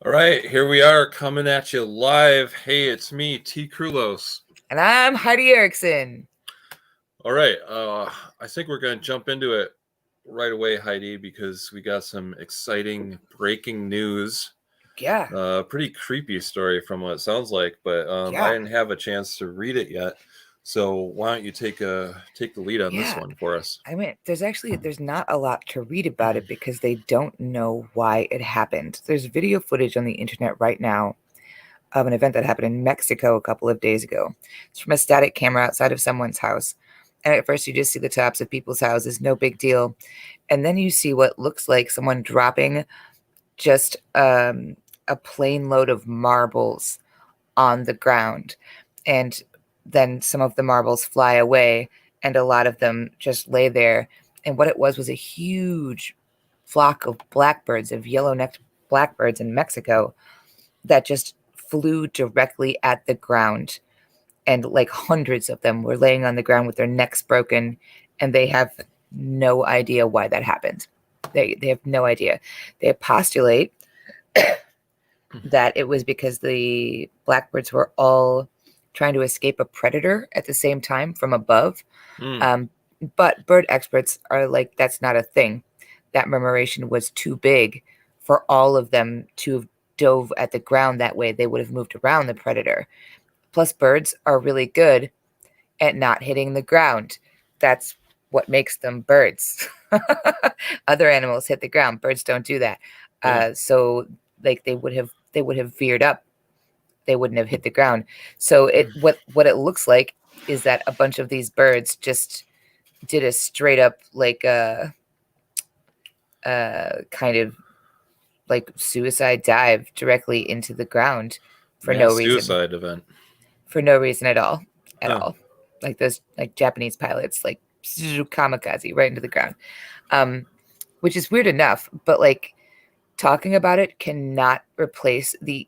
All right, here we are coming at you live. Hey, it's me, T. Krulos. And I'm Heidi Erickson. All right, I think we're going to jump into it right away, Heidi, because we got some exciting breaking news. Yeah. Pretty creepy story from what it sounds like, but I didn't have a chance to read it yet. So why don't you take the lead on this one for us? I mean, there's not a lot to read about it because they don't know why it happened. There's video footage on the internet right now of an event that happened in Mexico a couple of days ago. It's from a static camera outside of someone's house. And at first you just see the tops of people's houses, no big deal. And then you see what looks like someone dropping just a plane load of marbles on the ground. And then some of the marbles fly away and a lot of them just lay there. And what it was a huge flock of blackbirds, of yellow-necked blackbirds in Mexico that just flew directly at the ground. And like hundreds of them were laying on the ground with their necks broken, and they have no idea why that happened. They have no idea. They postulate that it was because the blackbirds were all trying to escape a predator at the same time from above. But bird experts are like, that's not a thing. That murmuration was too big for all of them to have dove at the ground that way. They would have moved around the predator. Plus, birds are really good at not hitting the ground. That's what makes them birds. Other animals hit the ground. Birds don't do that. So like they would have veered up. They wouldn't have hit the ground. So what it looks like is that a bunch of these birds just did a straight up like kind of like suicide dive directly into the ground for no reason. Suicide event. For no reason at all. Like those like Japanese pilots, like kamikaze right into the ground. Which is weird enough, but like talking about it cannot replace the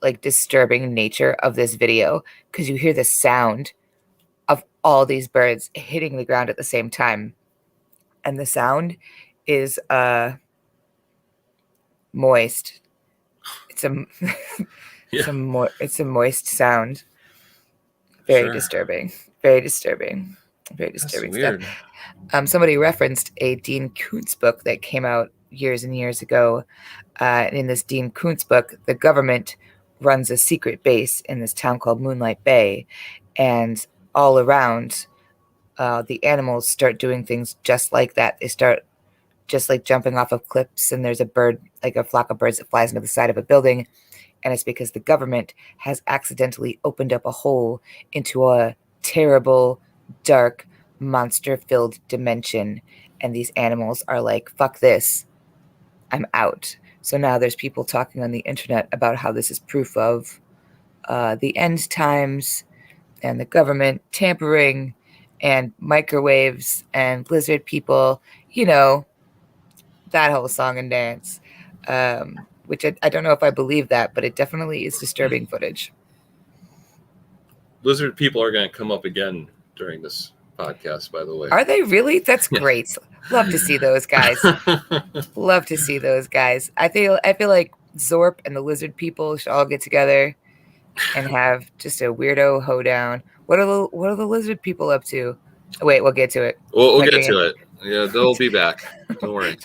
like disturbing nature of this video, because you hear the sound of all these birds hitting the ground at the same time. And the sound is moist. It's a it's a moist sound. Very disturbing. Very disturbing. Very disturbing stuff. Somebody referenced a Dean Koontz book that came out years and years ago. In this Dean Koontz book, the government runs a secret base in this town called Moonlight Bay, and all around the animals start doing things just like that. They start just like jumping off of cliffs, and there's a bird, like a flock of birds that flies into the side of a building, and it's because the government has accidentally opened up a hole into a terrible, dark, monster-filled dimension, and these animals are like, fuck this, I'm out. So now there's people talking on the internet about how this is proof of the end times and the government tampering and microwaves and lizard people, you know, that whole song and dance, which I don't know if I believe that, but it definitely is disturbing footage. Lizard people are going to come up again during this podcast, by the way. Are they really? That's great. Love to see those guys. Love to see those guys. I feel like Zorp and the lizard people should all get together and have just a weirdo hoedown. What are the lizard people up to? Wait, we'll get to it. We'll get to it. Yeah, they'll be back. Don't worry.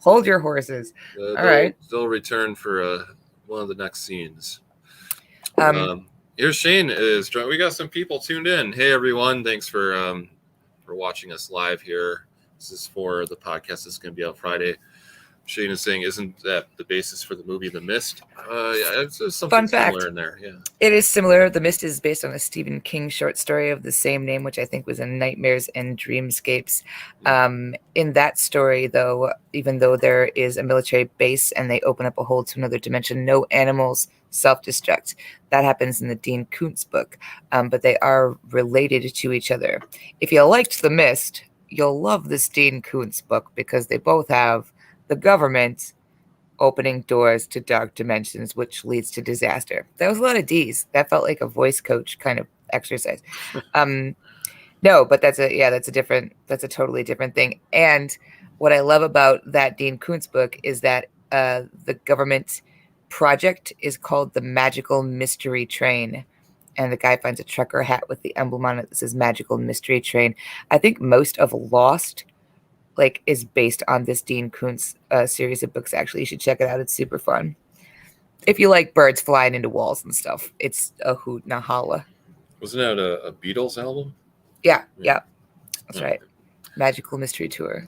Hold your horses. All right. They'll return for one of the next scenes. Here's Shane. We got some people tuned in. Hey everyone, thanks for watching us live here. This is for the podcast. This is going to be out Friday. Shane is saying, isn't that the basis for the movie The Mist? Yeah, it's something similar in there. Yeah, it is similar. The Mist is based on a Stephen King short story of the same name, which I think was in Nightmares and Dreamscapes. In that story, though, even though there is a military base and they open up a hole to another dimension, no animals self-destruct. That happens in the Dean Koontz book, but they are related to each other. If you liked The Mist, you'll love this Dean Koontz book because they both have the government opening doors to dark dimensions, which leads to disaster. That was a lot of D's. That felt like a voice coach kind of exercise. No, but that's a totally different thing. And what I love about that Dean Koontz book is that the government project is called the Magical Mystery Train. And the guy finds a trucker hat with the emblem on it that says Magical Mystery Train. I think most of Lost is based on this Dean Koontz series of books. Actually, you should check it out. It's super fun. If you like birds flying into walls and stuff, it's a hoot and a holla. Wasn't that a Beatles album? Yeah. That's right. Magical Mystery Tour.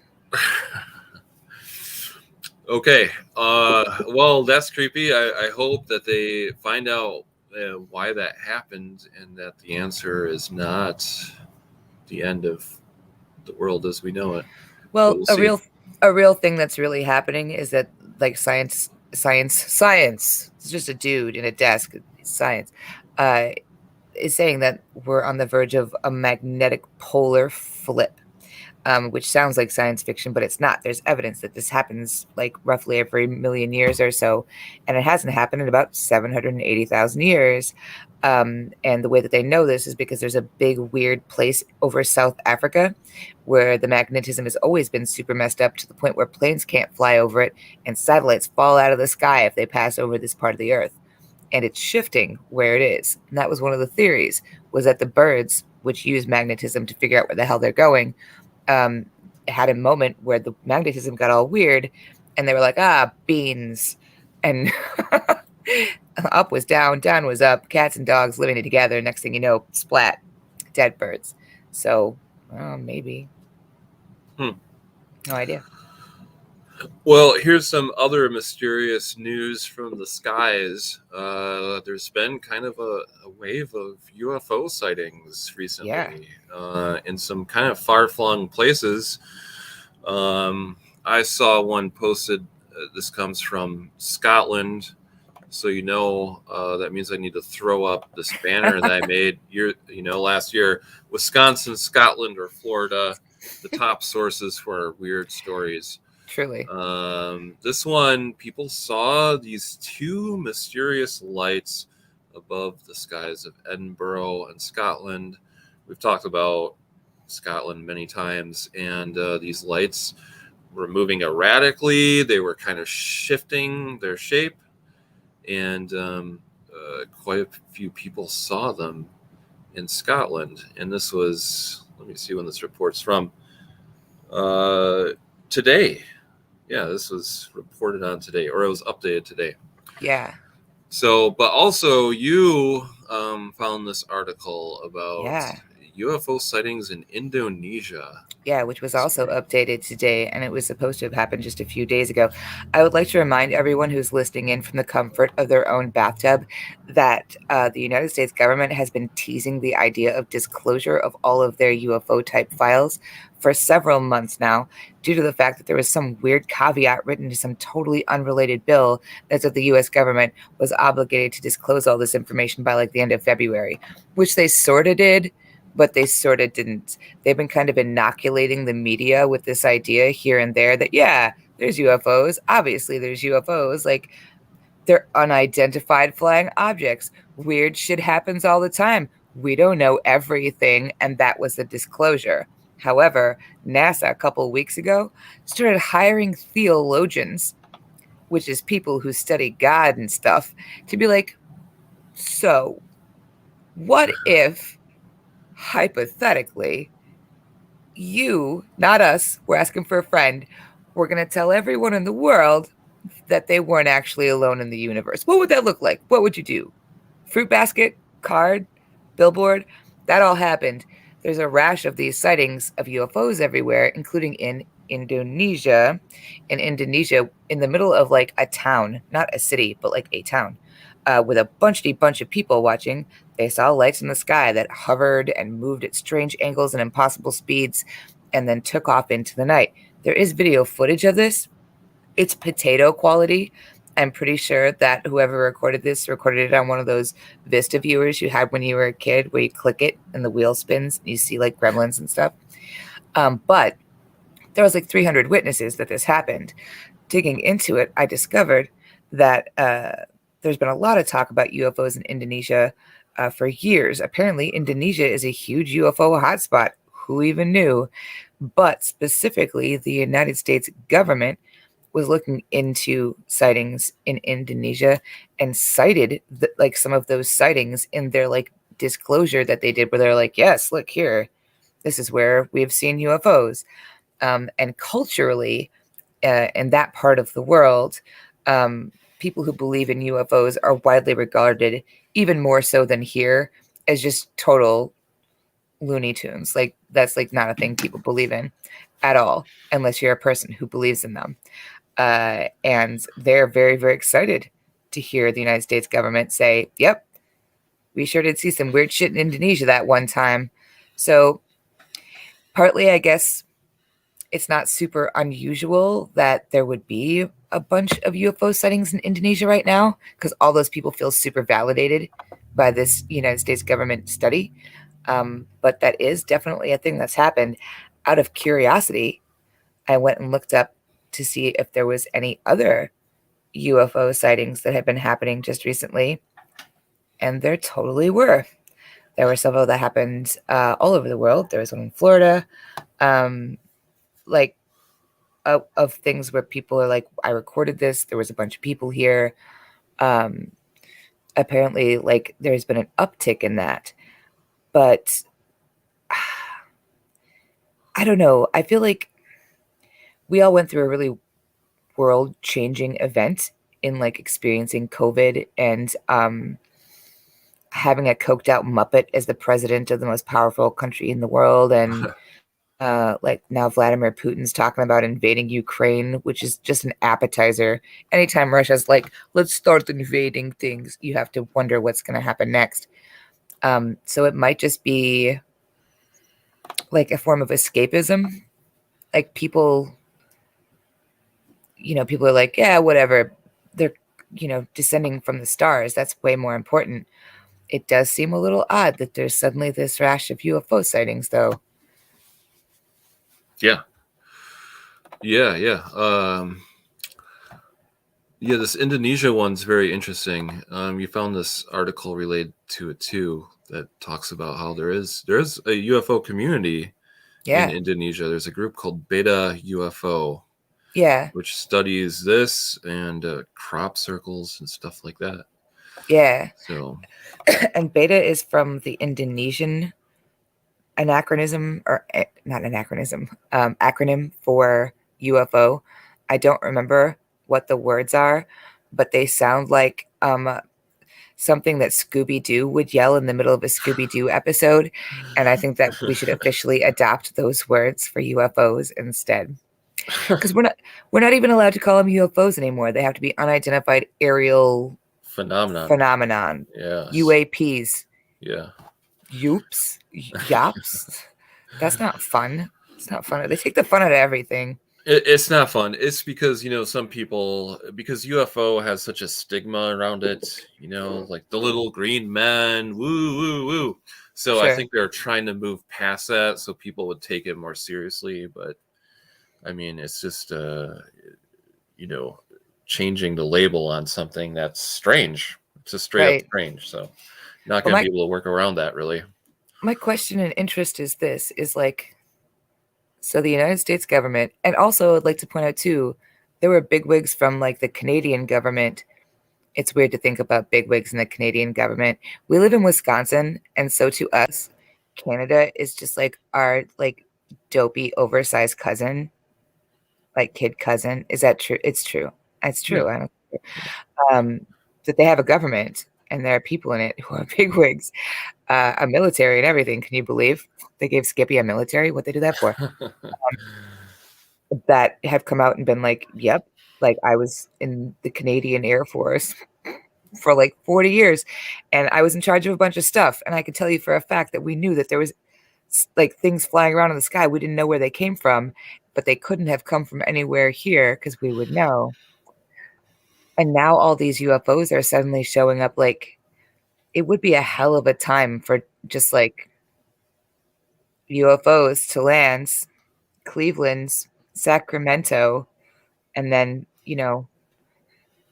Okay. Well, that's creepy. I hope that they find out why that happened and that the answer is not the end of the world as we know it. Well, a real thing that's really happening is that science. It's just a dude in a desk. Science is saying that we're on the verge of a magnetic polar flip. Which sounds like science fiction, but it's not. There's evidence that this happens roughly every million years or so, and it hasn't happened in about 780,000 years. And the way that they know this is because there's a big weird place over South Africa where the magnetism has always been super messed up to the point where planes can't fly over it and satellites fall out of the sky if they pass over this part of the earth. And it's shifting where it is. And that was one of the theories, was that the birds, which use magnetism to figure out where the hell they're going, had a moment where the magnetism got all weird and they were like, beans. And up was down, down was up, cats and dogs living together. Next thing you know, splat, dead birds. So, maybe. No idea. Well, here's some other mysterious news from the skies. There's been kind of a wave of UFO sightings recently in some kind of far-flung places. I saw one posted. This comes from Scotland. So that means I need to throw up this banner that I made last year. Wisconsin, Scotland, or Florida, the top sources for weird stories. Truly. This one, people saw these two mysterious lights above the skies of Edinburgh and Scotland. We've talked about Scotland many times, and these lights were moving erratically. They were kind of shifting their shape, and quite a few people saw them in Scotland. And this was, let me see when this report's from, today. Yeah, this was reported on today, or it was updated today. Yeah. So, but also you found this article about UFO sightings in Indonesia. Yeah, which was also updated today, and it was supposed to have happened just a few days ago. I would like to remind everyone who's listening in from the comfort of their own bathtub that the United States government has been teasing the idea of disclosure of all of their UFO-type files for several months now, due to the fact that there was some weird caveat written to some totally unrelated bill that said the U.S. government was obligated to disclose all this information by the end of February, which they sort of did, but they sort of didn't. They've been kind of inoculating the media with this idea here and there that, there's UFOs. Obviously, there's UFOs. They're unidentified flying objects. Weird shit happens all the time. We don't know everything, and that was the disclosure. However, NASA a couple of weeks ago started hiring theologians, which is people who study God and stuff, to be like, so what if, hypothetically, you, not us, we're asking for a friend, we're going to tell everyone in the world that they weren't actually alone in the universe? What would that look like? What would you do? Fruit basket, card, billboard? That all happened. There's a rash of these sightings of UFOs everywhere, including in Indonesia. In Indonesia, in the middle of a town, not a city, but a town, with a bunch of people watching, they saw lights in the sky that hovered and moved at strange angles and impossible speeds and then took off into the night. There is video footage of this. It's potato quality. I'm pretty sure that whoever recorded this recorded it on one of those Vista viewers you had when you were a kid, where you click it and the wheel spins and you see gremlins and stuff. But there was 300 witnesses that this happened. Digging into it, I discovered that there's been a lot of talk about UFOs in Indonesia for years. Apparently, Indonesia is a huge UFO hotspot. Who even knew? But specifically, the United States government was looking into sightings in Indonesia and cited like some of those sightings in their like disclosure that they did, where they're like, yes, look here, this is where we've seen UFOs. And culturally, in that part of the world, people who believe in UFOs are widely regarded, even more so than here, as just total Looney Tunes. Like that's like not a thing people believe in at all, unless you're a person who believes in them. And they're very, very excited to hear the United States government say, yep, we sure did see some weird shit in Indonesia that one time. So partly, I guess, it's not super unusual that there would be a bunch of UFO sightings in Indonesia right now, because all those people feel super validated by this United States government study. But that is definitely a thing that's happened. Out of curiosity, I went and looked up to see if there was any other UFO sightings that had been happening just recently, and there totally were. There were several that happened all over the world. There was one in Florida, like of things where people are like, I recorded this. There was a bunch of people here. Apparently, like there's been an uptick in that, but I don't know. I feel like we all went through a really world-changing event in like experiencing COVID and having a coked out Muppet as the president of the most powerful country in the world. And like now Vladimir Putin's talking about invading Ukraine, which is just an appetizer. Anytime Russia's like, let's start invading things, you have to wonder what's going to happen next. So it might just be like a form of escapism. Like people, people are like, yeah, whatever. They're, descending from the stars. That's way more important. It does seem a little odd that there's suddenly this rash of UFO sightings, though. Yeah. This Indonesia one's very interesting. You found this article related to it too that talks about how there's a UFO community in Indonesia. There's a group called Beta UFO. Yeah. Which studies this and crop circles and stuff like that. Yeah. So, and Beta is from the Indonesian anachronism, or not anachronism, acronym for UFO. I don't remember what the words are, but they sound like something that Scooby-Doo would yell in the middle of a Scooby-Doo episode. And I think that we should officially adopt those words for UFOs instead. Because we're not even allowed to call them UFOs anymore. They have to be unidentified aerial phenomenon. Yes. UAPs. Yeah. Yoops. Yaps. That's not fun. It's not fun. They take the fun out of everything. It's not fun. It's because, some people, because UFO has such a stigma around it, like the little green men, woo, woo, woo. So sure. I think they're trying to move past that so people would take it more seriously. But I mean, it's just, changing the label on something that's strange. It's just straight up strange. So not going to be able to work around that, really. My question and interest is this, is like, so the United States government, and also I'd like to point out too, there were bigwigs from like the Canadian government. It's weird to think about bigwigs in the Canadian government. We live in Wisconsin, and so to us, Canada is just like our like dopey, oversized cousin. Like kid cousin. Is that true? It's true. It's true. Yeah. I don't that they have a government and there are people in it who are bigwigs, a military and everything. Can you believe they gave Skippy a military? What they do that for? That have come out and been like, yep, like I was in the Canadian Air Force for like 40 years and I was in charge of a bunch of stuff. And I could tell you for a fact that we knew that there was like things flying around in the sky. We didn't know where they came from, but they couldn't have come from anywhere here because we would know. And now all these UFOs are suddenly showing up. Like it would be a hell of a time for just like UFOs to land Cleveland, Sacramento, and then,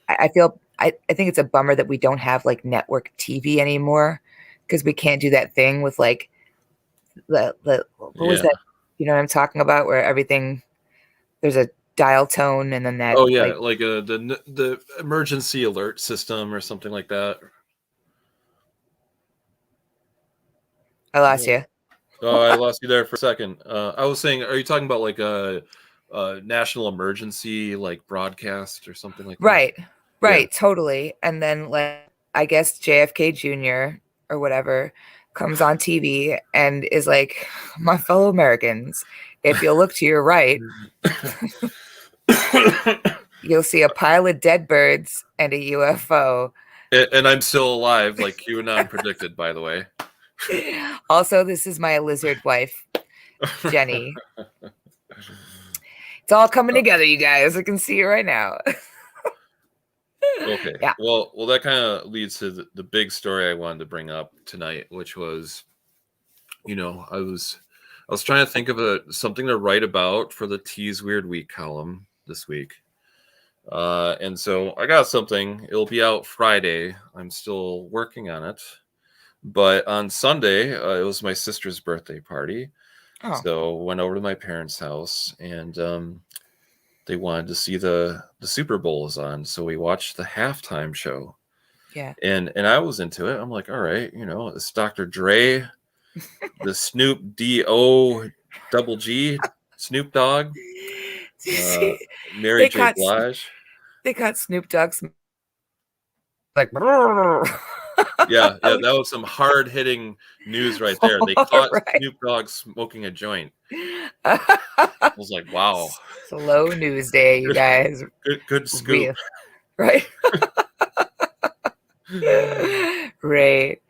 I think it's a bummer that we don't have like network TV anymore because we can't do that thing with like what was that? You know what I'm talking about? Where everything, there's a dial tone, and then that. Oh yeah, like the emergency alert system or something like that. I lost you. Oh, I lost you there for a second. I was saying, are you talking about like a national emergency like broadcast or something like that? Right, totally. And then like I guess JFK Jr. or whatever comes on TV and is like, my fellow Americans, if you look to your right, you'll see a pile of dead birds and a UFO. And I'm still alive, like QAnon predicted, by the way. Also, this is my lizard wife, Jenny. It's all coming together, you guys. I can see it right now. Okay. Yeah. Well, that kind of leads to the big story I wanted to bring up tonight, which was, I was trying to think of something to write about for the T's Weird Week column this week. And so I got something. It'll be out Friday. I'm still working on it. But on Sunday, it was my sister's birthday party. Oh. So went over to my parents' house, and they wanted to see the Super Bowl was on. So we watched the halftime show. Yeah. And I was into it. I'm like, all right, it's Dr. Dre, the Snoop D-O double G, Snoop Dogg, Mary J. Blige. They got Snoop Dogg's like yeah, that was some hard hitting news right there. They caught Snoop Dogg smoking a joint. I was like, wow. Slow news day, you guys. Good scoop. Right. Right.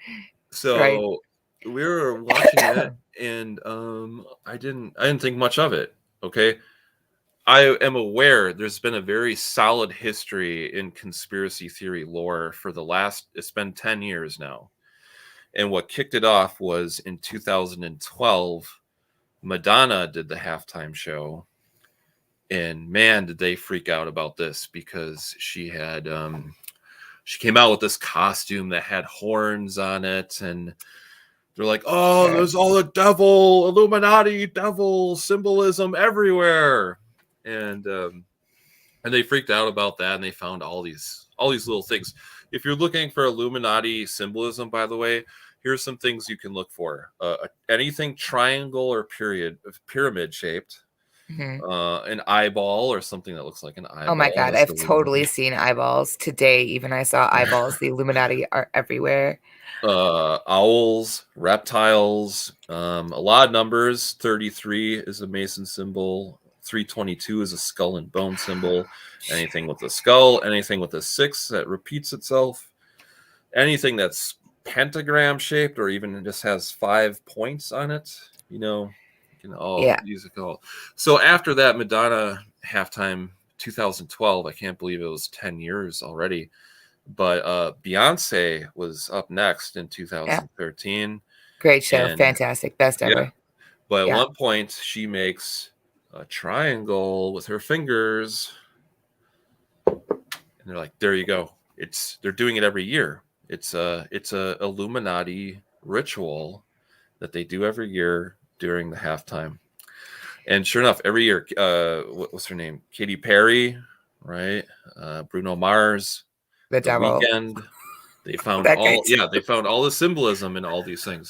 So we were watching it, and I didn't think much of it. Okay. I am aware there's been a very solid history in conspiracy theory lore for it's been 10 years now. And what kicked it off was in 2012, Madonna did the halftime show. And man, did they freak out about this, because she had, she came out with this costume that had horns on it. And they're like, oh, there's all the devil, Illuminati, devil symbolism everywhere. And they freaked out about that, and they found all these little things. If you're looking for Illuminati symbolism, by the way, here's some things you can look for. Anything triangle or pyramid shaped, an eyeball or something that looks like an eyeball. Oh my God, I've totally seen eyeballs today. Even I saw eyeballs. The Illuminati are everywhere. Owls, reptiles, a lot of numbers. 33 is a Mason symbol. 322 is a skull and bone symbol. Anything with a skull, anything with a 6 that repeats itself, anything that's pentagram shaped or even just has 5 points on it, use it all. So after that Madonna halftime 2012, I can't believe it was 10 years already. But Beyonce was up next in 2013. Yeah. Great show, fantastic, best ever. Yeah. But at one point she makes a triangle with her fingers, and they're like, there you go. They're doing it every year. It's a Illuminati ritual that they do every year during the halftime. And sure enough, every year, what's her name? Katy Perry, right? Bruno Mars, The Weeknd. They found they found all the symbolism in all these things.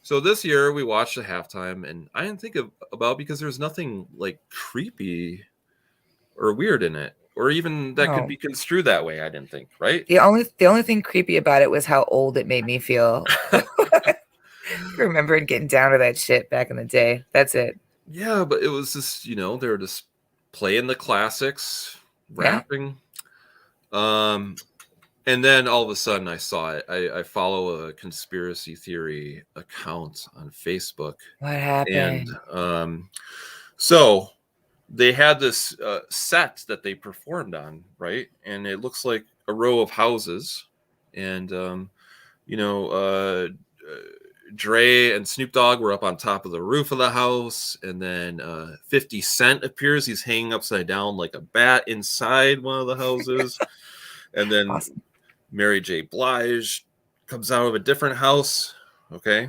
So this year we watched the halftime, and I didn't think about, because there's nothing like creepy or weird in it, or even that could be construed that way. I didn't think, right? The only thing creepy about it was how old it made me feel. Remembering getting down to that shit back in the day. That's it. Yeah, but it was just, they were just playing the classics, rapping. Yeah. And then all of a sudden I saw it. I follow a conspiracy theory account on Facebook. What happened? And so they had this set that they performed on, right? And it looks like a row of houses. And, Dre and Snoop Dogg were up on top of the roof of the house. And then 50 Cent appears. He's hanging upside down like a bat inside one of the houses. And then awesome. Mary J. Blige comes out of a different house. Okay.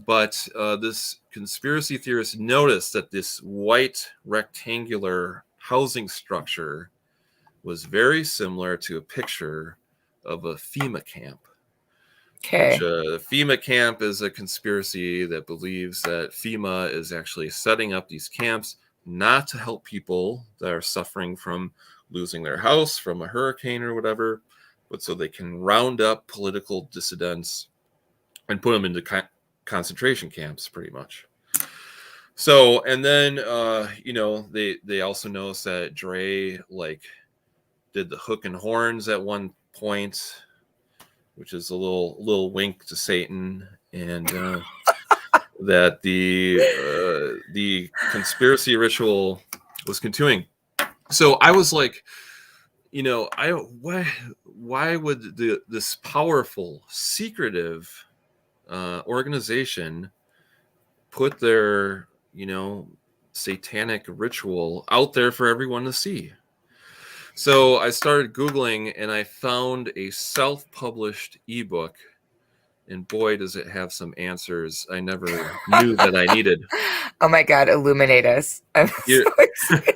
But this conspiracy theorists noticed that this white rectangular housing structure was very similar to a picture of a FEMA camp. Okay. Which FEMA camp is a conspiracy that believes that FEMA is actually setting up these camps not to help people that are suffering from losing their house from a hurricane or whatever, but so they can round up political dissidents and put them into concentration camps, pretty much. So, and then they also noticed that Dre did the hook and horns at one point, which is a little wink to Satan, and that the conspiracy ritual was continuing. So I was like, why would this powerful, secretive organization put their satanic ritual out there for everyone to see? So I started Googling, and I found a self-published ebook, and boy, does it have some answers I never knew that I needed. Oh my God, illuminate us. I'm so excited.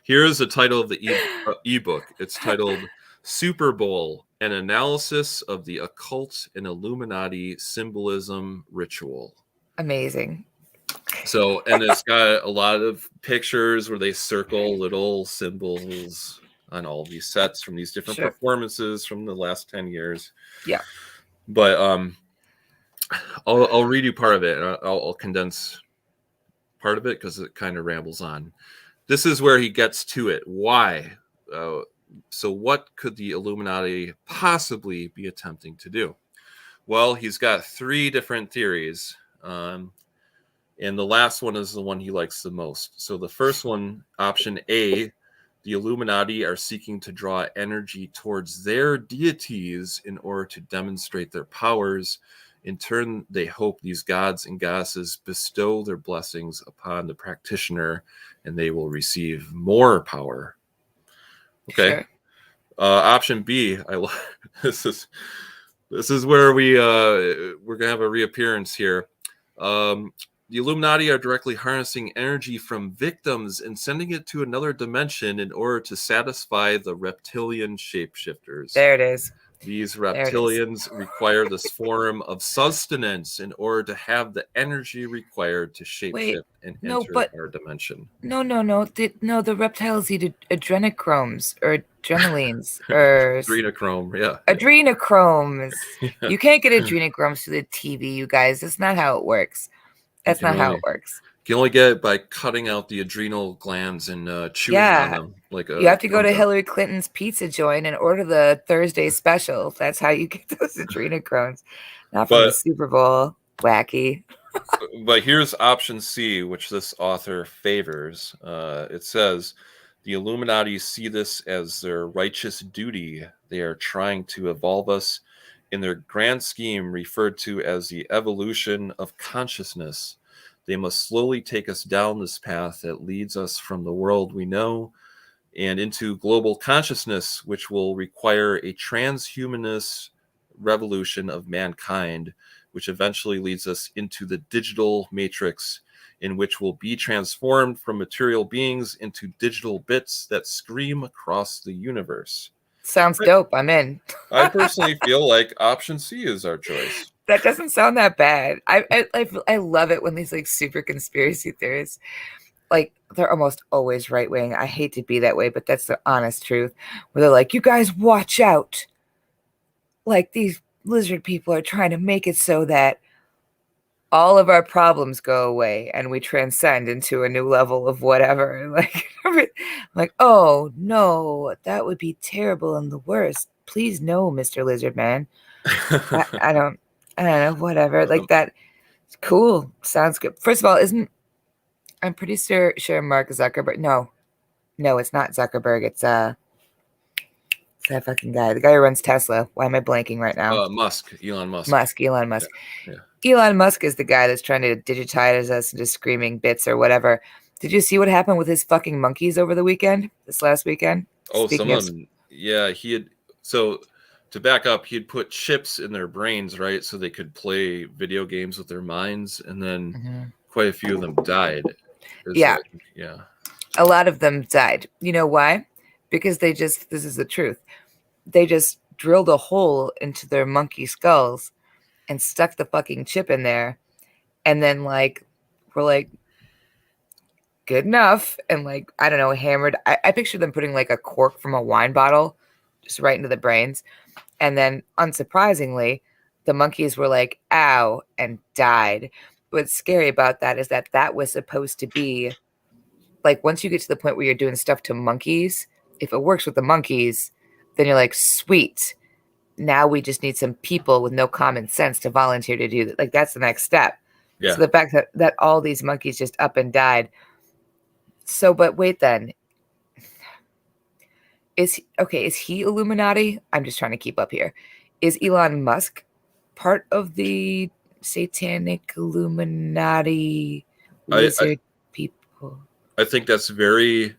Here's the title of the ebook. It's titled Super Bowl, an analysis of the occult and Illuminati symbolism ritual. Amazing. So, and it's got a lot of pictures where they circle little symbols on all these sets from these different performances from the last 10 years. Yeah. But I'll read you part of it, and I'll condense part of it because it kind of rambles on. This is where he gets to it. Why? So what could the Illuminati possibly be attempting to do? Well, he's got 3 different theories. And the last one is the one he likes the most. So the first one, option A, the Illuminati are seeking to draw energy towards their deities in order to demonstrate their powers. In turn, they hope these gods and goddesses bestow their blessings upon the practitioner, and they will receive more power. Okay. Sure. Option B, this is where we're gonna have a reappearance here. The Illuminati are directly harnessing energy from victims and sending it to another dimension in order to satisfy the reptilian shapeshifters. There it is. These reptilians require this form of sustenance in order to have the energy required to shapeshift and enter our dimension. No. The reptiles eat adrenochromes or adrenalines or adrenochrome. Yeah. Adrenochromes. Yeah. You can't get adrenochromes through the TV, you guys. That's not how it works. That's not how it works. You can only get it by cutting out the adrenal glands and chewing on them. You have to go to Hillary Clinton's pizza joint and order the Thursday special. That's how you get those adrenochromes. Not from the Super Bowl. Wacky. But here's option C, which this author favors. It says, the Illuminati see this as their righteous duty. They are trying to evolve us in their grand scheme referred to as the evolution of consciousness. They must slowly take us down this path that leads us from the world we know and into global consciousness, which will require a transhumanist revolution of mankind, which eventually leads us into the digital matrix, in which we'll be transformed from material beings into digital bits that scream across the universe. Sounds dope. I'm in. I personally feel like option C is our choice. That doesn't sound that bad. I love it when these like super conspiracy theorists, like they're almost always right wing. I hate to be that way, but that's the honest truth. Where they're like, you guys watch out. Like these lizard people are trying to make it so that all of our problems go away and we transcend into a new level of whatever. Like, oh no, that would be terrible and the worst. Please no, Mr. Lizard Man. I don't know, whatever. Like that. Cool. Sounds good. First of all, I'm pretty sure Mark Zuckerberg. No, it's not Zuckerberg. It's that fucking guy. The guy who runs Tesla. Why am I blanking right now? Elon Musk. Elon Musk. Yeah. Elon Musk is the guy that's trying to digitize us into screaming bits or whatever. Did you see what happened with his fucking monkeys over the weekend? This last weekend? Oh, someone. Yeah, he had. So to back up, he'd put chips in their brains, right? So they could play video games with their minds. And then, of quite a few of them died. Yeah. Yeah. A lot of them died. You know why? Because this is the truth. They just drilled a hole into their monkey skulls and stuck the fucking chip in there. And then we're like, good enough. And I don't know, hammered. I picture them putting like a cork from a wine bottle just right into the brains. And then unsurprisingly, the monkeys were like, ow, and died. What's scary about that is that was supposed to be like, once you get to the point where you're doing stuff to monkeys, if it works with the monkeys, then you're like, sweet. Now we just need some people with no common sense to volunteer to do that. Like, that's the next step. Yeah. So the fact that all these monkeys just up and died. So, but wait then. Is he Illuminati? I'm just trying to keep up here. Is Elon Musk part of the satanic Illuminati lizard people? I think that's very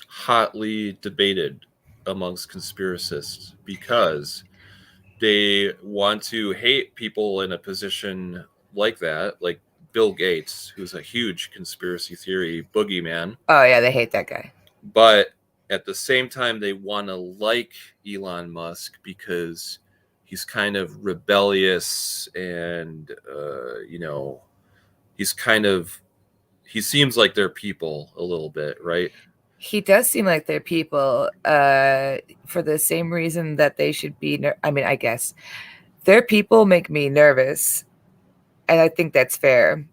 hotly debated amongst conspiracists because they want to hate people in a position like that, like Bill Gates, who's a huge conspiracy theory boogeyman. Oh yeah, they hate that guy. But at the same time, they want to like Elon Musk because he's kind of rebellious and, he seems like they're people a little bit, right? He does seem like they're people for the same reason that they should be. I guess their people make me nervous. And I think that's fair.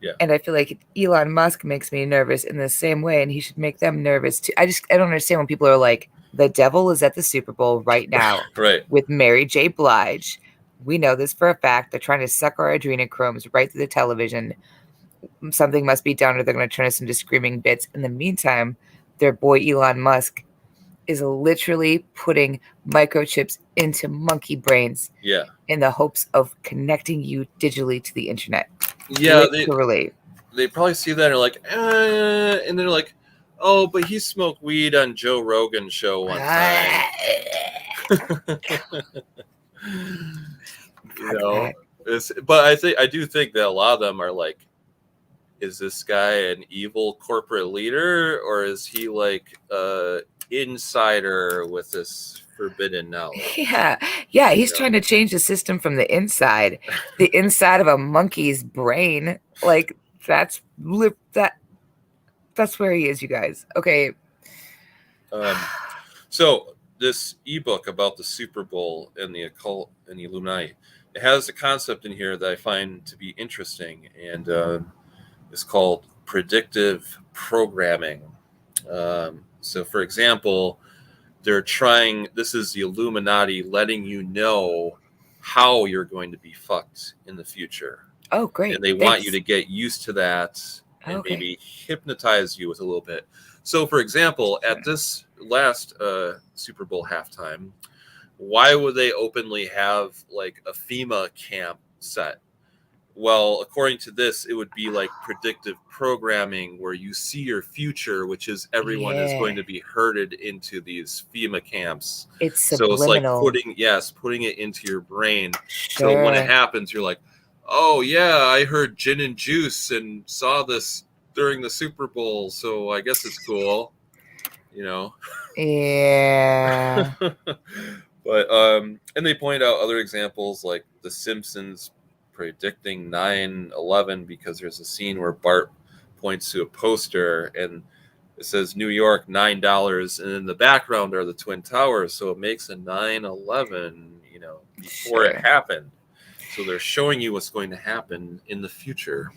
Yeah. And I feel like Elon Musk makes me nervous in the same way, and he should make them nervous too. I don't understand when people are like, the devil is at the Super Bowl right now right. with Mary J. Blige. We know this for a fact. They're trying to suck our adrenochromes right through the television. Something must be done or they're going to turn us into screaming bits. In the meantime, their boy Elon Musk is literally putting microchips into monkey brains in the hopes of connecting you digitally to the internet. Yeah, literally. They probably see that and are like, and they're like, oh, but he smoked weed on Joe Rogan's show one time. But I do think that a lot of them are like, is this guy an evil corporate leader or is he like insider with this forbidden knowledge? Yeah, he's trying to change the system from the inside of a monkey's brain. Like that's where he is, you guys. Okay. So this ebook about the Super Bowl and the occult and the Illuminati, it has a concept in here that I find to be interesting, and it's called predictive programming. So, for example, this is the Illuminati letting you know how you're going to be fucked in the future. Oh, great. And they want you to get used to that and maybe hypnotize you with a little bit. So, for example, at this last Super Bowl halftime, why would they openly have like a FEMA camp set? Well, according to this, it would be like predictive programming where you see your future, which is everyone is going to be herded into these FEMA camps. It's subliminal. So it's like putting it into your brain. Sure. So when it happens, you're like, oh yeah, I heard gin and juice and saw this during the Super Bowl, so I guess it's cool, Yeah. But and they point out other examples like The Simpsons predicting 9/11 because there's a scene where Bart points to a poster and it says New York $9, and in the background are the Twin Towers, so it makes a 9/11, before it happened. So they're showing you what's going to happen in the future.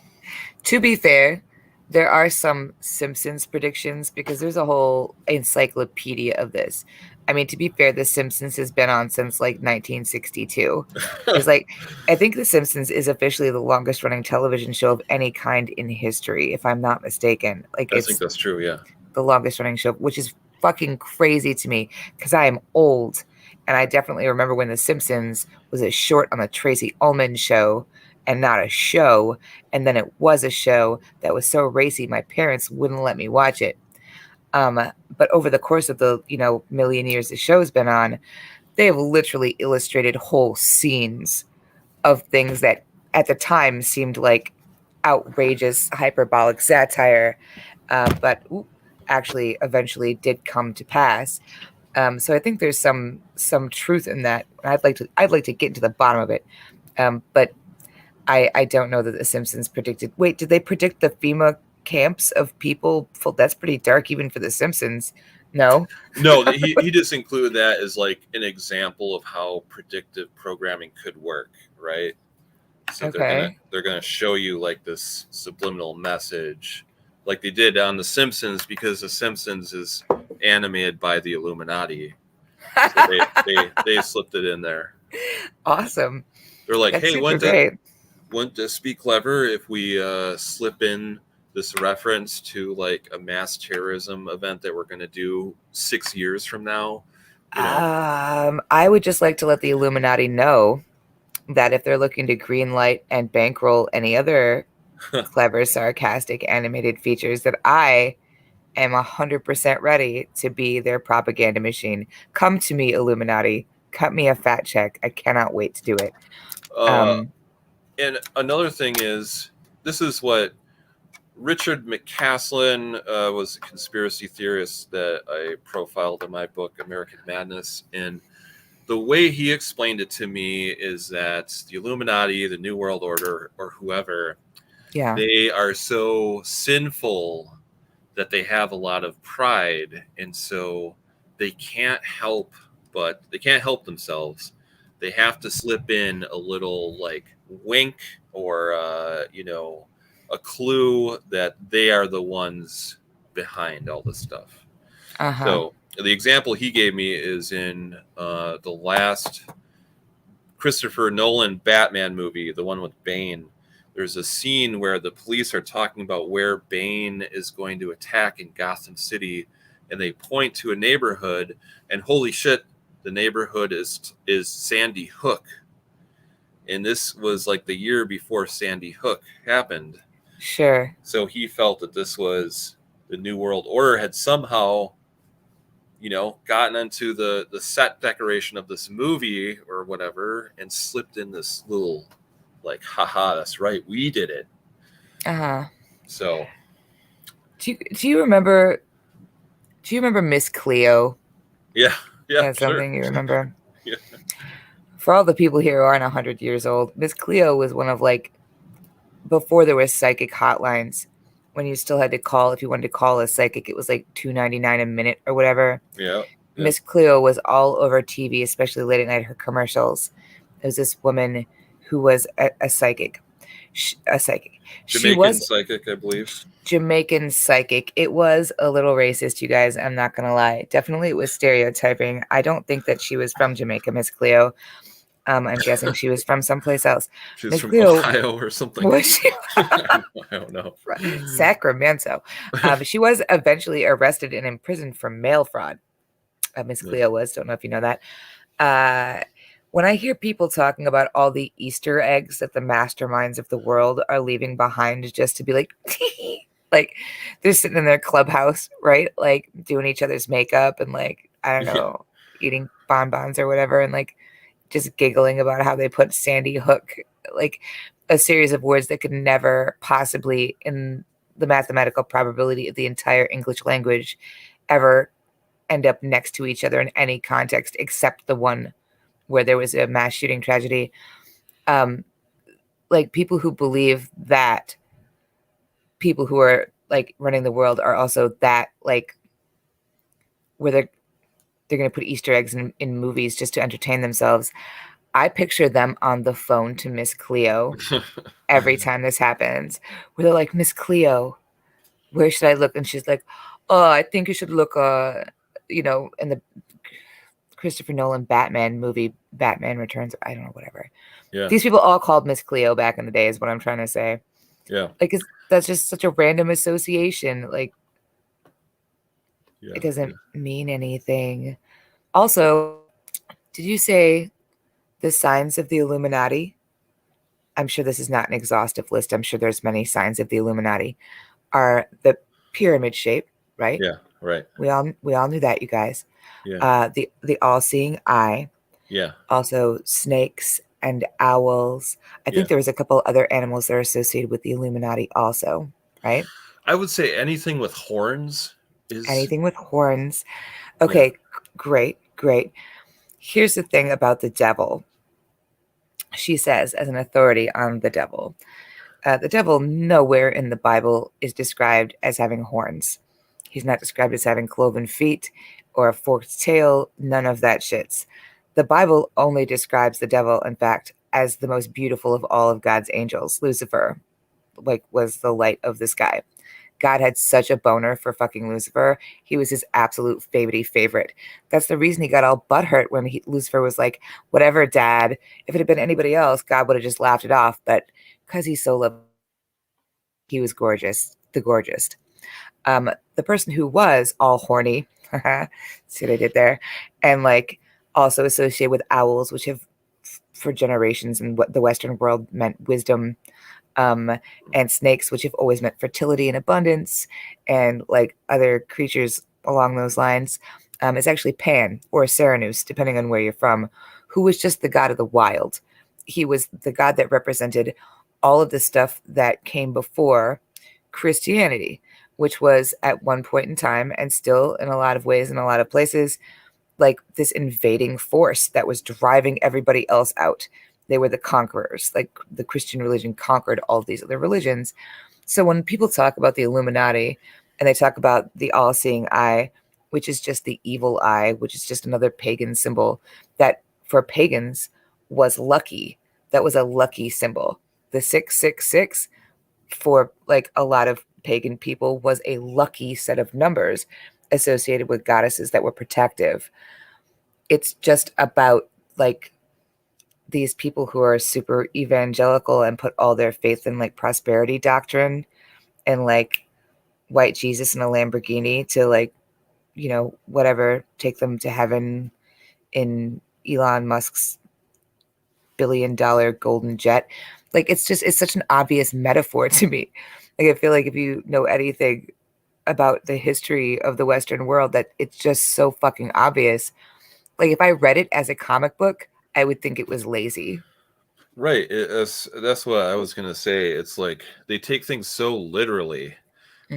To be fair, there are some Simpsons predictions because there's a whole encyclopedia of this. I mean, to be fair, The Simpsons has been on since like 1962. It's like, I think The Simpsons is officially the longest running television show of any kind in history, if I'm not mistaken. Like, I think that's true, yeah. The longest running show, which is fucking crazy to me because I am old. And I definitely remember when The Simpsons was a short on the Tracy Ullman show and not a show. And then it was a show that was so racy, my parents wouldn't let me watch it. But over the course of the, million years the show's been on, they have literally illustrated whole scenes of things that at the time seemed like outrageous hyperbolic satire, but actually eventually did come to pass. So I think there's some truth in that. I'd like to get to the bottom of it, but I don't know that the Simpsons predicted. Wait, did they predict the FEMA camps of people? That's pretty dark even for the Simpsons. No. No, he just included that as like an example of how predictive programming could work, right? So Okay. they're gonna show you like this subliminal message, like they did on The Simpsons, because The Simpsons is animated by the Illuminati. So they slipped it in there. Awesome. They're like, That's hey, super wouldn't this be clever if we slip in this reference to like a mass terrorism event that we're going to do 6 years from now? You know? I would just like to let the Illuminati know that if they're looking to greenlight and bankroll any other clever, sarcastic animated features, that I am 100% ready to be their propaganda machine. Come to me, Illuminati. Cut me a fat check. I cannot wait to do it. And another thing is, this is what Richard McCaslin was a conspiracy theorist that I profiled in my book, American Madness. And the way he explained it to me is that the Illuminati, the New World Order, or whoever, they are so sinful that they have a lot of pride. And so they can't help themselves. They have to slip in a little like wink or, a clue that they are the ones behind all this stuff. So the example he gave me is in the last Christopher Nolan Batman movie, the one with Bane. There's a scene where the police are talking about where Bane is going to attack in Gotham City, and they point to a neighborhood, and holy shit, the neighborhood is Sandy Hook. And this was like the year before Sandy Hook happened. Sure. So he felt that this was the New World Order had somehow, gotten into the set decoration of this movie or whatever and slipped in this little like, haha, that's right, we did it. So do you remember Miss Cleo? Yeah. That's something you remember. Yeah. For all the people here who aren't 100 years old, Miss Cleo was one of like, before there was psychic hotlines, when you still had to call, if you wanted to call a psychic, it was like $2.99 a minute or whatever. Yeah. Miss Cleo was all over TV, especially late at night, her commercials. There was this woman who was a psychic. Jamaican psychic, I believe. Jamaican psychic. It was a little racist, you guys. I'm not going to lie. Definitely it was stereotyping. I don't think that she was from Jamaica, Miss Cleo. I'm guessing she was from someplace else. She was from Ohio or something. Was she? I don't know. Sacramento. She was eventually arrested and imprisoned for mail fraud. Miss Cleo was. Don't know if you know that. When I hear people talking about all the Easter eggs that the masterminds of the world are leaving behind just to be like, like they're sitting in their clubhouse, right? Like doing each other's makeup and like, I don't know, eating bonbons or whatever. And like, just giggling about how they put Sandy Hook, like a series of words that could never possibly, in the mathematical probability of the entire English language, ever end up next to each other in any context except the one where there was a mass shooting tragedy. Like people who believe that people who are like running the world are also that like where they're going to put Easter eggs in movies just to entertain themselves. I picture them on the phone to Miss Cleo every time this happens, where they're like, Miss Cleo, where should I look? And she's like, oh, I think you should look, in the Christopher Nolan Batman movie, Batman Returns. I don't know, whatever. Yeah. These people all called Miss Cleo back in the day is what I'm trying to say. Yeah. Like, that's just such a random association. Like, it doesn't mean anything. Also, did you say the signs of the Illuminati? I'm sure this is not an exhaustive list. I'm sure there's many signs of the Illuminati. Are the pyramid shape, right? Yeah, right. We all knew that, you guys. Yeah. The all-seeing eye. Yeah. Also snakes and owls. I think there was a couple other animals that are associated with the Illuminati also, right? I would say anything with horns is Anything with horns. Okay, great. Here's the thing about the devil. She says, as an authority on the devil nowhere in the Bible is described as having horns. He's not described as having cloven feet or a forked tail, none of that shits. The Bible only describes the devil, in fact, as the most beautiful of all of God's angels. Lucifer, was the light of the sky. God had such a boner for fucking Lucifer. He was his absolute favorite. That's the reason he got all butthurt when Lucifer was like, whatever, Dad. If it had been anybody else, God would have just laughed it off. But because he's so loved, he was gorgeous, the gorgeous. The person who was all horny, see what I did there, and also associated with owls, which have for generations in what the Western world meant wisdom, and snakes, which have always meant fertility and abundance, and other creatures along those lines, is actually Pan or Serenus, depending on where you're from, who was just the god of the wild. He was the god that represented all of the stuff that came before Christianity, which was at one point in time, and still in a lot of ways, in a lot of places, like this invading force that was driving everybody else out. They were the conquerors. Like the Christian religion conquered all of these other religions. So when people talk about the Illuminati and they talk about the all-seeing eye, which is just the evil eye, which is just another pagan symbol that for pagans was lucky. That was a lucky symbol. The 666 for a lot of pagan people was a lucky set of numbers associated with goddesses that were protective. It's just about these people who are super evangelical and put all their faith in prosperity doctrine and white Jesus in a Lamborghini to whatever, take them to heaven in Elon Musk's $1 billion golden jet. It's such an obvious metaphor to me. I feel like if you know anything about the history of the Western world, that it's just so fucking obvious. If I read it as a comic book, I would think it was lazy. Right. That's what I was going to say. It's like they take things so literally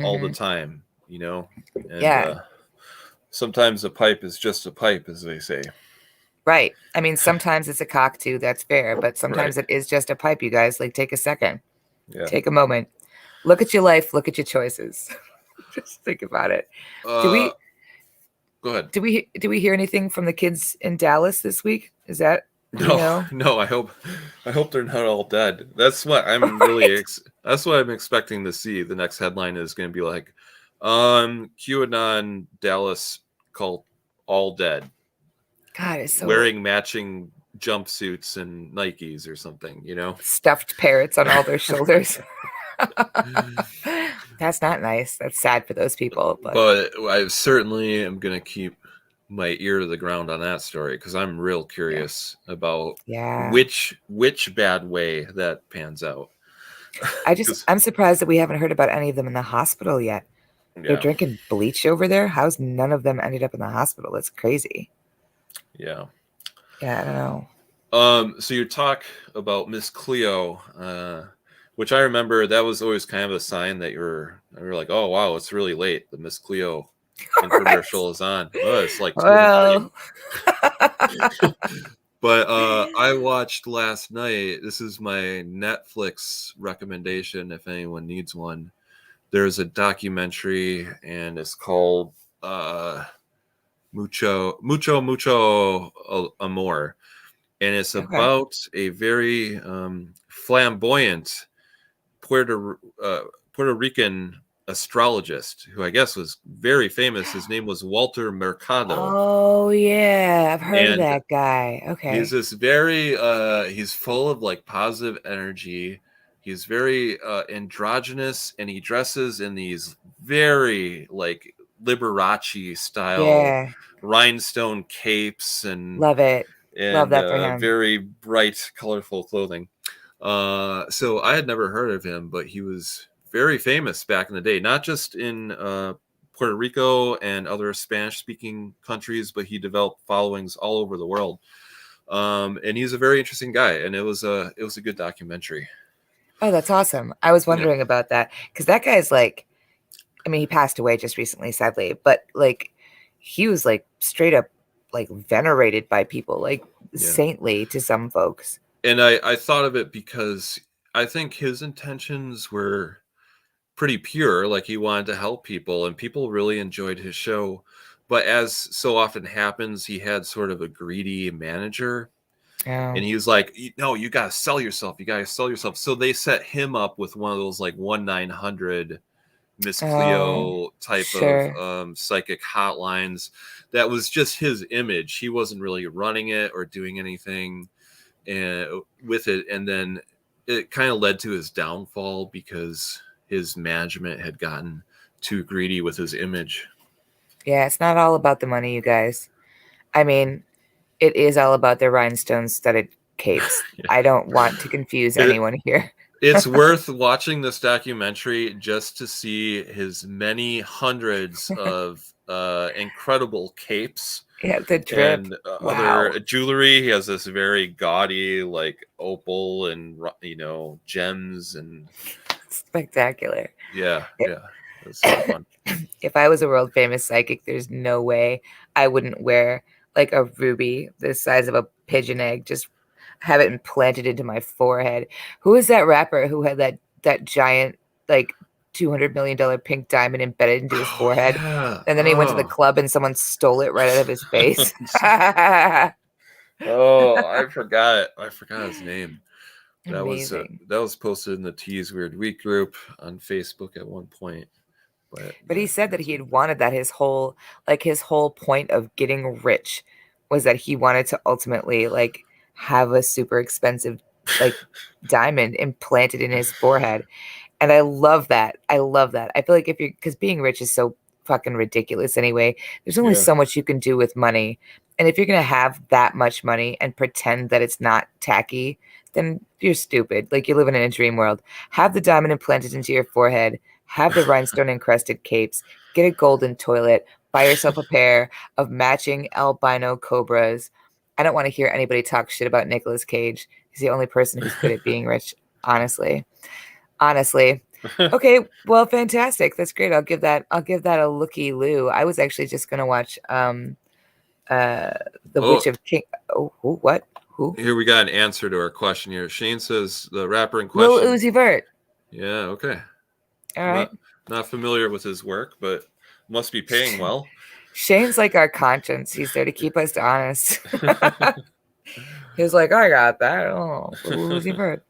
all the time, and sometimes a pipe is just a pipe, as they say. Right. I mean, sometimes it's a cockatoo, that's fair, but sometimes it is just a pipe, you guys. Take a second. Yeah. Take a moment. Look at your life, look at your choices. Just think about it. Go ahead. Do we hear anything from the kids in Dallas this week? Is that No, I hope they're not all dead. That's what I'm really that's what I'm expecting to see. The next headline is going to be like QAnon Dallas cult all dead. God, it's so wearing matching jumpsuits and Nikes or something, stuffed parrots on all their shoulders. That's not nice. That's sad for those people, but I certainly am going to keep my ear to the ground on that story because I'm real curious about which bad way that pans out. I'm surprised that we haven't heard about any of them in the hospital yet. They're drinking bleach over there. How's none of them ended up in the hospital? That's crazy. Yeah, I don't know. So you talk about Miss Cleo, which I remember that was always kind of a sign that you're like, oh wow, it's really late. The Miss Cleo infomercial is on. Oh, it's like 2:30. But I watched last night. This is my Netflix recommendation if anyone needs one. There's a documentary and it's called Mucho Amor, and it's about a very flamboyant Puerto Rican astrologist who I guess was very famous. His name was Walter Mercado. Oh yeah, I've heard of that guy. Okay, he's this very he's full of positive energy. He's very androgynous, and he dresses in these very Liberace style rhinestone capes and love it. Love that for him. Very bright, colorful clothing. So I had never heard of him, but he was very famous back in the day, not just in Puerto Rico and other Spanish-speaking countries, but he developed followings all over the world. And he's a very interesting guy, and it was a good documentary. Oh, that's awesome. I was Yeah, wondering about that because that guy's like, I mean, he passed away just recently, sadly, but like he was like straight up like venerated by people, like yeah. saintly to some folks. And I thought of it because I think his intentions were pretty pure. Like he wanted to help people, and people really enjoyed his show. But as so often happens, he had sort of a greedy manager, Oh, and he was like, "No, you gotta sell yourself. You gotta sell yourself." So they set him up with one of those like 1-900 Miss oh, Cleo type of sure. psychic hotlines. That was just his image. He wasn't really running it or doing anything and with it. And then it kind of led to his downfall because his management had gotten too greedy with his image. Yeah, it's not all about the money, you guys. I mean, it is all about the rhinestone studded capes. Yeah. I don't want to confuse It, anyone here. it's worth watching this documentary just to see his many hundreds of incredible capes Yeah, the drip. and Wow. other jewelry. He has this very gaudy, like opal and gems, and Spectacular. yeah, yeah, it's so fun. If I was a world famous psychic, there's no way I wouldn't wear like a ruby the size of a pigeon egg, just have it implanted into my forehead. Who is that rapper who had that giant like $200 million pink diamond embedded into his Oh forehead? yeah. And then he went to the club and someone stole it right out of his face. Oh, I forgot his name. Amazing. That was posted in the T's Weird Week group on Facebook at one point. But But yeah, he said that that's he good. had wanted that his whole point of getting rich was that he wanted to ultimately like have a super expensive like diamond implanted in his forehead. And I love that. I love that. I feel like if you're because being rich is so fucking ridiculous anyway. There's only Yeah. so much you can do with money. And if you're gonna have that much money and pretend that it's not tacky, then you're stupid. Like you live in a dream world. Have the diamond implanted into your forehead, have the rhinestone encrusted capes, get a golden toilet, buy yourself a pair of matching albino cobras. I don't want to hear anybody talk shit about Nicolas Cage. He's the only person who's good at being rich, honestly. Honestly. Okay, well, fantastic. That's great. I'll give that a looky loo. I was actually just gonna watch uh The Oh, Witch of King. Oh, who? What? Who? here we got an answer to our question here. Shane says the rapper in Lil question. Uzi Vert. Yeah, okay. All I'm right. not familiar with his work, but must be paying well. Shane's like our conscience. He's there to keep us honest. He's like, I got that. Oh, Lil Uzi Vert.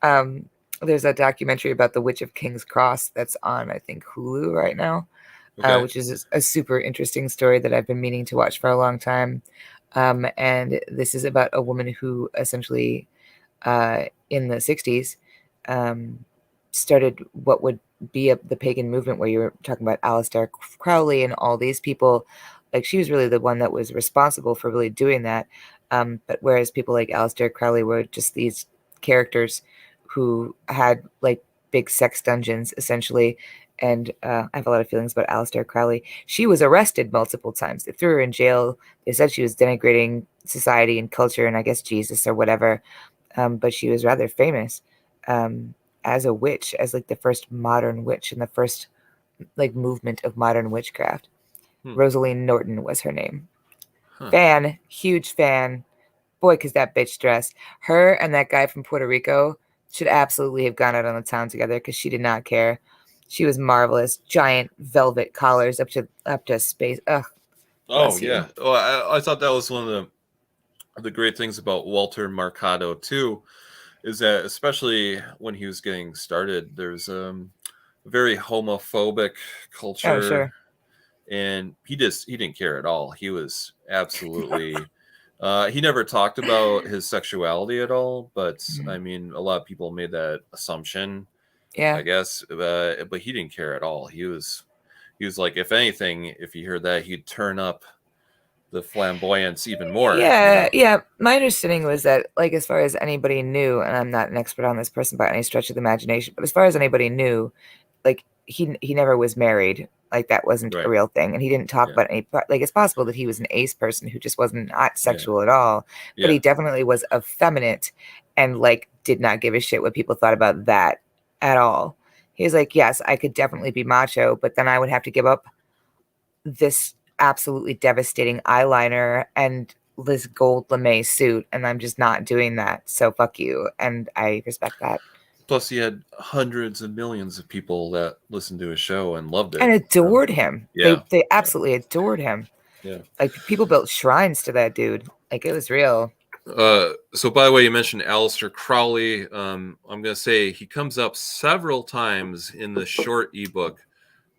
Um, there's a documentary about the Witch of King's Cross that's on, I think, Hulu right now, Okay. which is a super interesting story that I've been meaning to watch for a long time. And this is about a woman who essentially, in the 60s, um, started what would be the pagan movement where you were talking about Aleister Crowley and all these people. Like she was really the one that was responsible for really doing that. But whereas people like Aleister Crowley were just these characters who had like big sex dungeons essentially. And I have a lot of feelings about Aleister Crowley. She was arrested multiple times. They threw her in jail. They said she was denigrating society and culture and I guess Jesus or whatever. But she was rather famous um, as a witch, as like the first modern witch and the first like movement of modern witchcraft. Hmm. Rosaline Norton was her name. Huh. Fan, huge fan. Boy, because that bitch dressed. Her and that guy from Puerto Rico should absolutely have gone out on the town together because she did not care. She was marvelous. Giant velvet collars up to space. Ugh, Oh bless you. yeah. Oh, I thought that was one of the great things about Walter Mercado too, is that especially when he was getting started, there's a very homophobic Oh, culture, sure. and he didn't care at all. He was absolutely he never talked about his sexuality at all, but I Mhm. mean, a lot of people made that assumption, I Yeah. guess, but he didn't care at all. He was like, if anything, if you heard that, he'd turn up the flamboyance even more, you Yeah, know. yeah. My understanding was that, like, as far as anybody knew, and I'm not an expert on this person by any stretch of the imagination, but as far as anybody knew, like, he never was married. Like that wasn't a Right. real thing. And he didn't talk Yeah. about any, like it's possible that he was an ace person who just wasn't not Yeah. sexual at all, but Yeah. he definitely was effeminate and like did not give a shit what people thought about that at all. He was like, yes, I could definitely be macho, but then I would have to give up this absolutely devastating eyeliner and this gold lame suit, and I'm just not doing that. So fuck you. And I respect that. Plus, he had hundreds of millions of people that listened to his show and loved it And adored him. Yeah. They absolutely adored him. Yeah. Like people built shrines to that dude. Like it was real. So by the way, you mentioned Aleister Crowley. I'm gonna say he comes up several times in the short ebook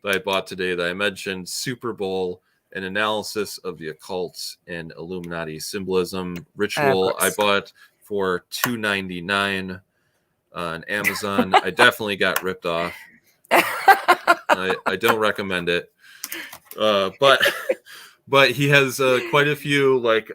that I bought today that I mentioned, Super Bowl, an analysis of the occult and Illuminati symbolism ritual. I bought for $2.99 on Amazon. I definitely got ripped off. I don't recommend it. But he has quite a few, like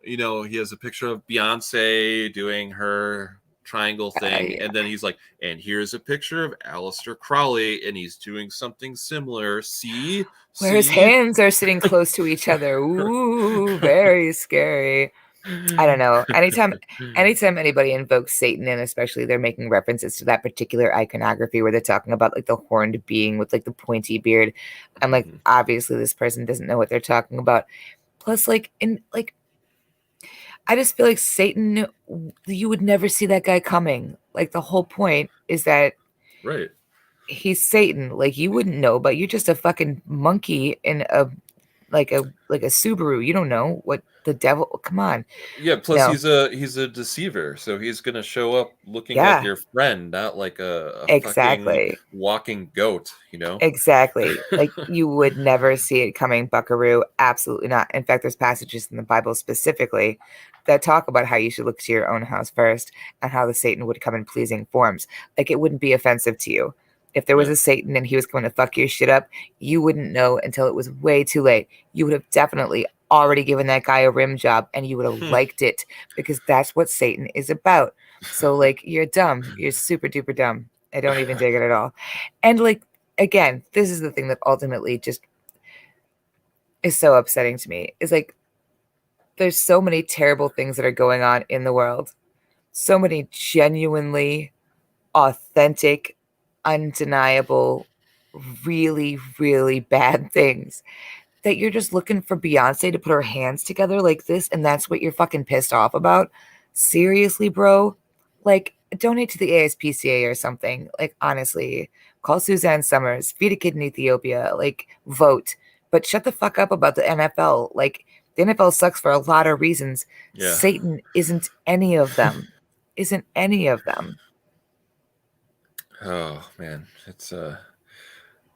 he has a picture of Beyonce doing her triangle thing, and then he's like, and here's a picture of Aleister Crowley, and he's doing something similar. See? Where his hands are sitting close to each other. Ooh, very scary. I don't know. Anytime anybody invokes Satan, and especially they're making references to that particular iconography where they're talking about like the horned being with like the pointy beard, I'm like, obviously this person doesn't know what they're talking about. Plus, like I just feel like Satan, you would never see that guy coming. Like the whole point is that right, he's Satan. Like you wouldn't know, but you're just a fucking monkey in a Subaru. You don't know what the devil. Come on. Yeah. Plus, he's a deceiver, so he's gonna show up looking like your friend, not like a fucking walking goat. Exactly. Like you would never see it coming, Buckaroo. Absolutely not. In fact, there's passages in the Bible specifically that talk about how you should look to your own house first and how the Satan would come in pleasing forms. Like it wouldn't be offensive to you. If there was a Satan and he was going to fuck your shit up, you wouldn't know until it was way too late. You would have definitely already given that guy a rim job and you would have liked it because that's what Satan is about. So like you're dumb. You're super duper dumb. I don't even dig it at all. And like, again, this is the thing that ultimately just is so upsetting to me is like there's so many terrible things that are going on in the world. So many genuinely authentic, undeniable, really, really bad things that you're just looking for Beyonce to put her hands together like this. And that's what you're fucking pissed off about. Seriously, bro. Like donate to the ASPCA or something. Like honestly, call Suzanne Summers, feed a kid in Ethiopia, like vote, but shut the fuck up about the NFL. Like the NFL sucks for a lot of reasons. Yeah. Satan isn't any of them. Isn't any of them. Oh man, it's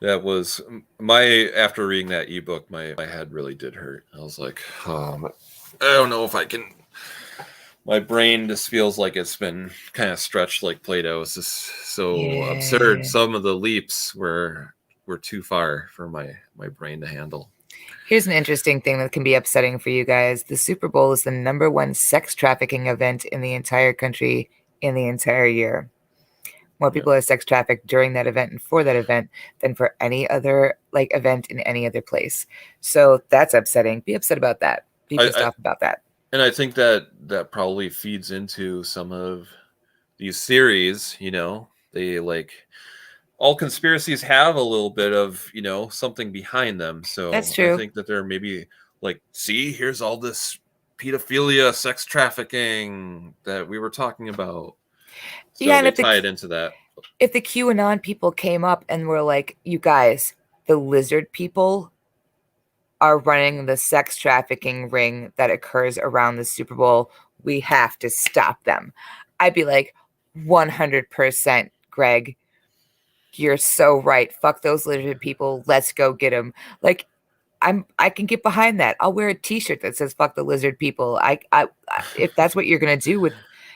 that was after reading that ebook, my head really did hurt. I was like, I don't know if I can. My brain just feels like it's been kind of stretched like Play-Doh. It's just so absurd. Some of the leaps were too far for my brain to handle. Here's an interesting thing that can be upsetting for you guys. The Super Bowl is the #1 sex trafficking event in the entire country in the entire year. More people are sex trafficked during that event and for that event than for any other like event in any other place. So that's upsetting. Be upset about that. Be pissed off about that. And I think that probably feeds into some of these theories. They like all conspiracies have a little bit of something behind them. So that's true. I think that they're maybe like, see, here's all this pedophilia, sex trafficking that we were talking about. So they tie it into that. If the QAnon people came up and were like, you guys, the lizard people are running the sex trafficking ring that occurs around the Super Bowl, we have to stop them. I'd be like, 100%, Greg. You're so right. Fuck those lizard people. Let's go get them. Like, I can get behind that. I'll wear a T-shirt that says "fuck the lizard people." If that's what you're gonna do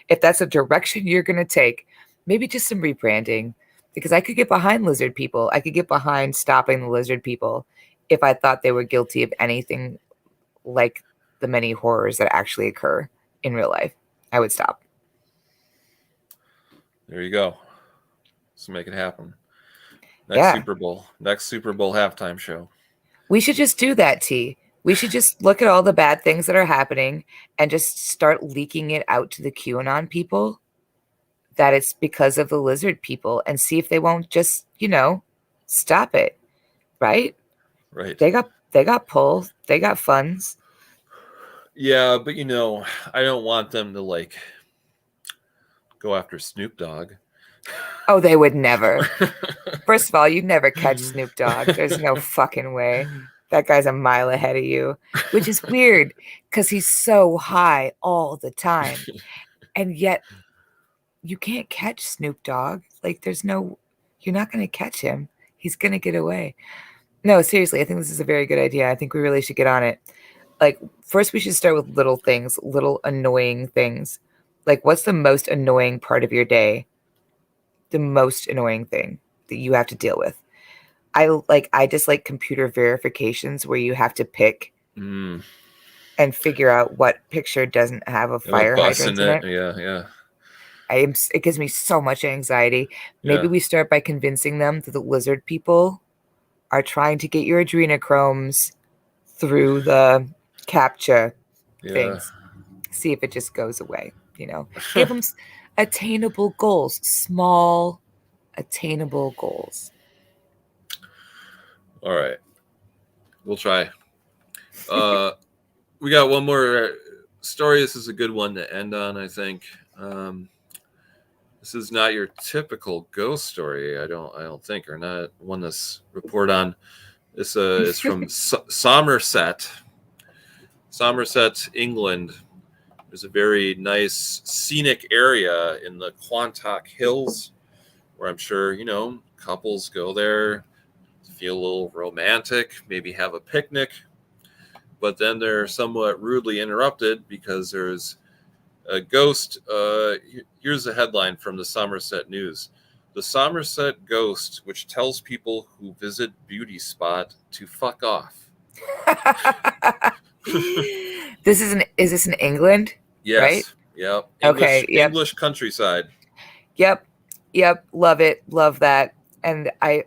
if that's a direction you're gonna take, maybe just some rebranding. Because I could get behind lizard people. I could get behind stopping the lizard people if I thought they were guilty of anything like the many horrors that actually occur in real life. I would stop. There you go. Let's make it happen. Next Super Bowl halftime show. We should just do that, T. We should just look at all the bad things that are happening and just start leaking it out to the QAnon people that it's because of the lizard people and see if they won't just, stop it. Right? Right. They got pull. They got funds. Yeah, but I don't want them to go after Snoop Dogg. Oh, they would never. First of all, you'd never catch Snoop Dogg. There's no fucking way. That guy's a mile ahead of you, which is weird because he's so high all the time. And yet you can't catch Snoop Dogg. You're not going to catch him. He's going to get away. No, seriously, I think this is a very good idea. I think we really should get on it. First we should start with little things, little annoying things. What's the most annoying part of your day? The most annoying thing that you have to deal with. I dislike computer verifications where you have to pick and figure out what picture doesn't have a fire hydrant in it. Yeah. It gives me so much anxiety. Maybe we start by convincing them that the lizard people are trying to get your adrenochromes through the CAPTCHA things. See if it just goes away. Give them attainable goals, small attainable goals. All right, we'll try. We got one more story. This is a good one to end on, I think. This is not your typical ghost story, I don't think, or not one that's report on. This is from Somerset, England. There's a very nice scenic area in the Quantock Hills where I'm sure, couples go there, feel a little romantic, maybe have a picnic. But then they're somewhat rudely interrupted because there's a ghost. Here's a headline from the Somerset News. The Somerset ghost, which tells people who visit beauty spot to fuck off. Is this in England? Yes. Right? Yep. English countryside. Yep. Love it. Love that. And I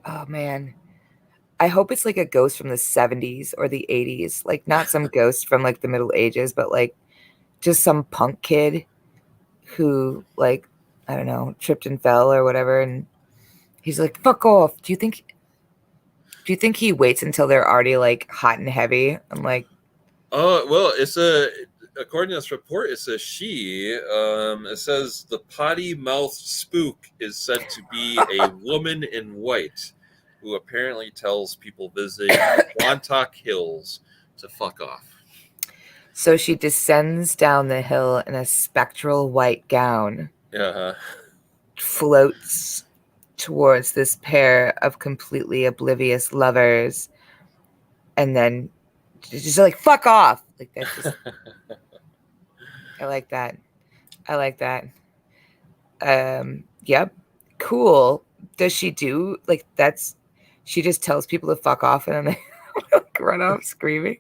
hope it's a ghost from the 70s or the 80s. Not some ghost from the Middle Ages, but just some punk kid who I don't know, tripped and fell or whatever. And he's like, fuck off. Do you think he waits until they're already hot and heavy? I'm like, oh, well, according to this report, it's a she. It says the potty mouth spook is said to be a woman in white who apparently tells people visiting Quantock Hills to fuck off. So she descends down the hill in a spectral white gown. Floats towards this pair of completely oblivious lovers, and then just fuck off. That's just I like that. Yep. Cool. Does she do that's she just tells people to fuck off and then they run off screaming?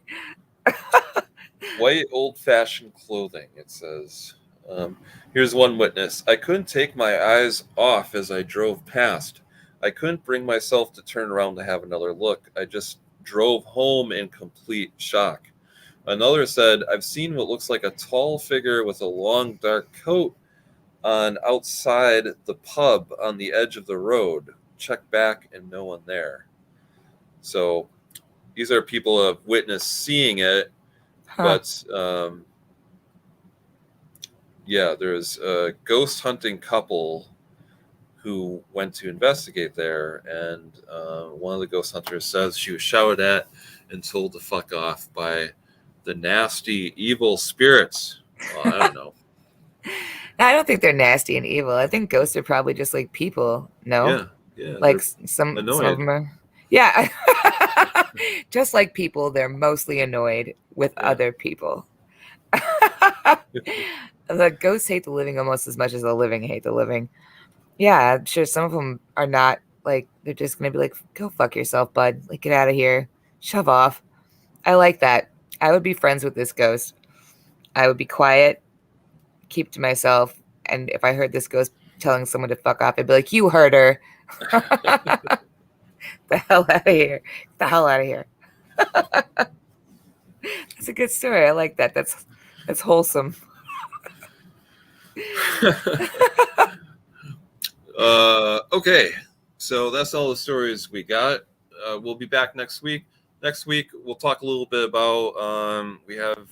White old-fashioned clothing, it says. Here's one witness. I couldn't take my eyes off as I drove past. I couldn't bring myself to turn around to have another look. I just drove home in complete shock. Another said, I've seen what looks like a tall figure with a long dark coat on outside the pub on the edge of the road. Check back and no one there. So these are people who have witnessed seeing it. But there's a ghost hunting couple who went to investigate there, and one of the ghost hunters says she was shouted at and told to fuck off by the nasty, evil spirits. Well, I don't know. I don't think they're nasty and evil. I think ghosts are probably just like people. No? Yeah. Some of them are. Yeah. Just like people, they're mostly annoyed with other people. The ghosts hate the living almost as much as the living hate the living. Yeah, I'm sure some of them are not they're just going to be go fuck yourself, bud. Get out of here. Shove off. I like that. I would be friends with this ghost. I would be quiet, keep to myself. And if I heard this ghost telling someone to fuck off, I'd be like, you heard her. The hell out of here. Get the hell out of here. That's a good story. I like that. That's wholesome. Okay, so that's all the stories we got. We'll be back next week. Next week, we'll talk a little bit about, we have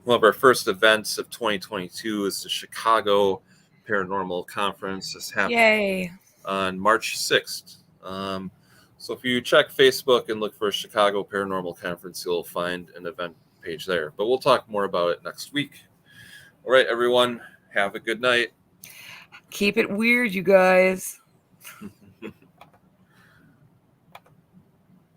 one of our first events of 2022 is the Chicago Paranormal Conference. This happening on March 6th. So if you check Facebook and look for Chicago Paranormal Conference, you'll find an event page there. But we'll talk more about it next week. All right, everyone, have a good night. Keep it weird, you guys.